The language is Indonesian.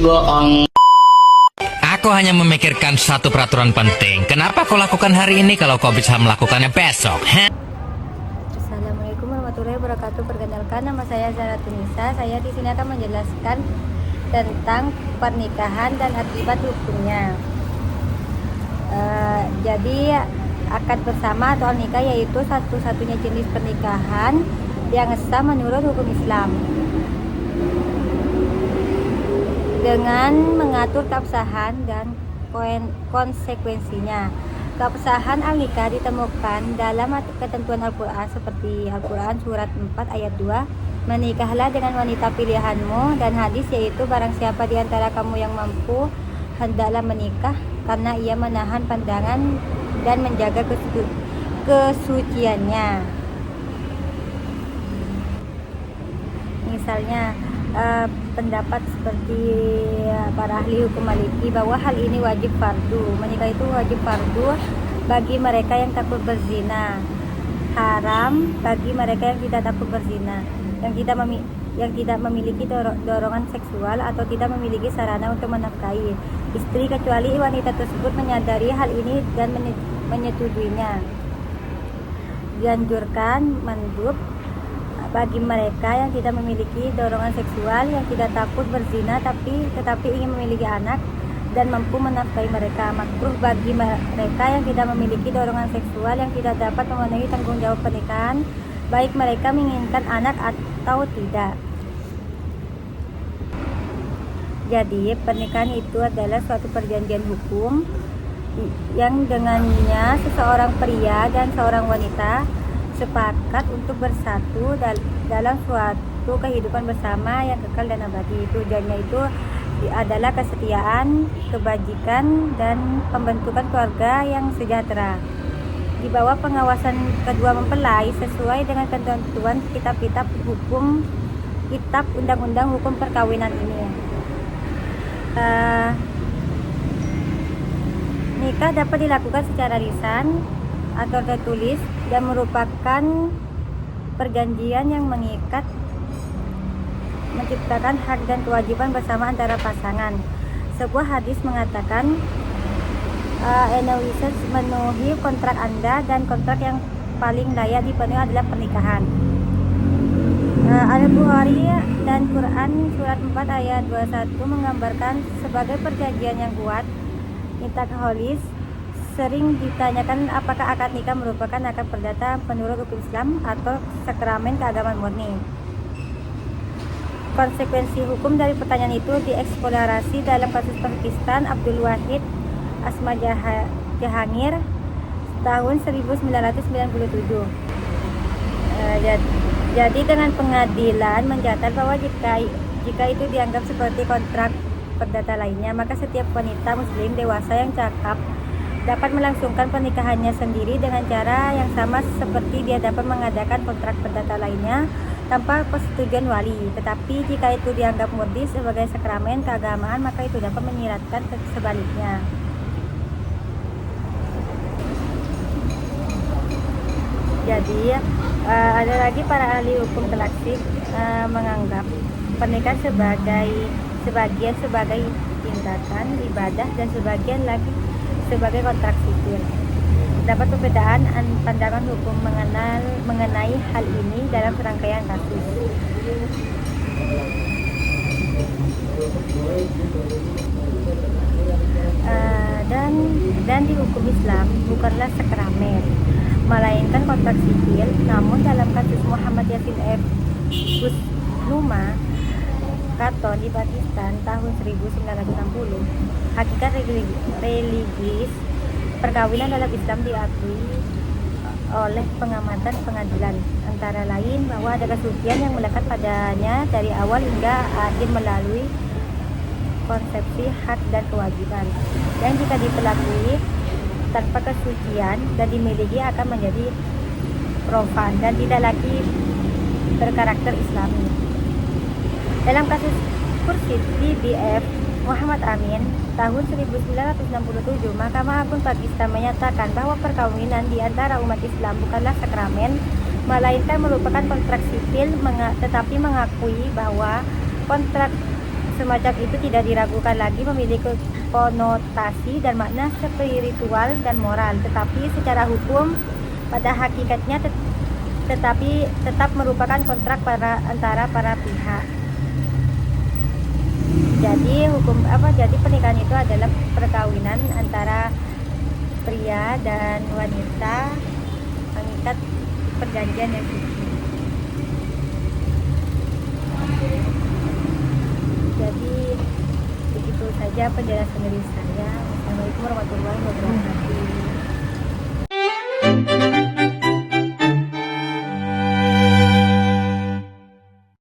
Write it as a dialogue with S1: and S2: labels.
S1: Aku hanya memikirkan satu peraturan penting. Kenapa kau lakukan hari ini kalau kau bisa melakukannya besok?
S2: Assalamualaikum warahmatullahi wabarakatuh. Perkenalkan, nama saya Zara Tunisa. Saya di sini akan menjelaskan tentang pernikahan dan akibat hukumnya. Jadi akad bersama atau nikah yaitu satu-satunya jenis pernikahan yang sah menurut hukum Islam, dengan mengatur keabsahan dan konsekuensinya. Keabsahan al-nikah ditemukan dalam ketentuan Al-Quran seperti Al-Quran surat 4 ayat 2, menikahlah dengan wanita pilihanmu, dan hadis yaitu barang siapa di antara kamu yang mampu hendaklah menikah karena ia menahan pandangan dan menjaga kesuciannya. Misalnya pendapat seperti para ahli hukum Maliki bahwa hal ini wajib fardu. Menikah itu wajib fardu bagi mereka yang takut berzina, haram bagi mereka yang tidak takut berzina, yang tidak memiliki dorongan seksual atau tidak memiliki sarana untuk menafkahi istri, kecuali wanita tersebut menyadari hal ini dan menyetujuinya. Dianjurkan mandub bagi mereka yang tidak memiliki dorongan seksual, yang tidak takut berzina tetapi ingin memiliki anak dan mampu menafkahi mereka. Makruh bagi mereka yang tidak memiliki dorongan seksual, yang tidak dapat memenuhi tanggung jawab pernikahan, baik mereka menginginkan anak atau tidak. Jadi pernikahan itu adalah suatu perjanjian hukum yang dengannya seseorang pria dan seorang wanita sepakat untuk bersatu dalam suatu kehidupan bersama yang kekal dan abadi. Tujuannya itu adalah kesetiaan, kebajikan, dan pembentukan keluarga yang sejahtera di bawah pengawasan kedua mempelai sesuai dengan ketentuan kitab-kitab hukum, kitab undang-undang hukum perkawinan ini. Nikah dapat dilakukan secara lisan atau tertulis dan merupakan perjanjian yang mengikat, menciptakan hak dan kewajiban bersama antara pasangan. Sebuah hadis mengatakan, "Enowises memenuhi kontrak Anda, dan kontrak yang paling layak dipenuhi adalah pernikahan." Al-Bukhari dan Quran surat 4 ayat 21 menggambarkan sebagai perjanjian yang kuat. Nikah holis sering ditanyakan apakah akad nikah merupakan akad perdata menurut hukum Islam atau sakramen keagamaan murni. Konsekuensi hukum dari pertanyaan itu dieksplorasi dalam kasus Pakistan Abdul Wahid Asma Jahangir tahun 1997. Jadi dengan pengadilan mencatat bahwa jika itu dianggap seperti kontrak perdata lainnya, maka setiap wanita muslim dewasa yang cakap dapat melangsungkan pernikahannya sendiri dengan cara yang sama seperti dia dapat mengadakan kontrak perdata lainnya tanpa persetujuan wali. Tetapi jika itu dianggap murni sebagai sakramen keagamaan, maka itu dapat menyiratkan sebaliknya. Jadi ada lagi para ahli hukum klasik menganggap pernikahan sebagian sebagai tindakan ibadah dan sebagian lagi sebagai kontrak sipil. Dapat perbedaan pandangan hukum mengenai hal ini dalam serangkaian kasus. Dan di hukum Islam bukanlah sakramen, melainkan kontrak sipil. Namun dalam kasus Muhammad Yasin F. Busnuma Katon di Pakistan tahun 1960, hakikat religis perkawinan dalam Islam diakui oleh pengamatan pengadilan, antara lain bahwa ada kesucian yang melekat padanya dari awal hingga akhir melalui konsepsi hak dan kewajiban, dan jika diperlakui tanpa kesucian dan dimiliki akan menjadi profan dan tidak lagi berkarakter Islami. Dalam kasus Kursi BF Muhammad Amin tahun 1967, Mahkamah Agung Pakistan menyatakan bahwa perkawinan di antara umat Islam bukanlah sakramen, melainkan merupakan kontrak sipil, tetapi mengakui bahwa kontrak semacam itu tidak diragukan lagi memiliki konotasi dan makna spiritual dan moral, tetapi secara hukum pada hakikatnya tetapi tetap merupakan kontrak antara para pihak. Jadi pernikahan itu adalah perkawinan antara pria dan wanita mengikat perjanjian yang suci. Jadi begitu saja penjelasan dari saya. Assalamualaikum warahmatullahi wabarakatuh.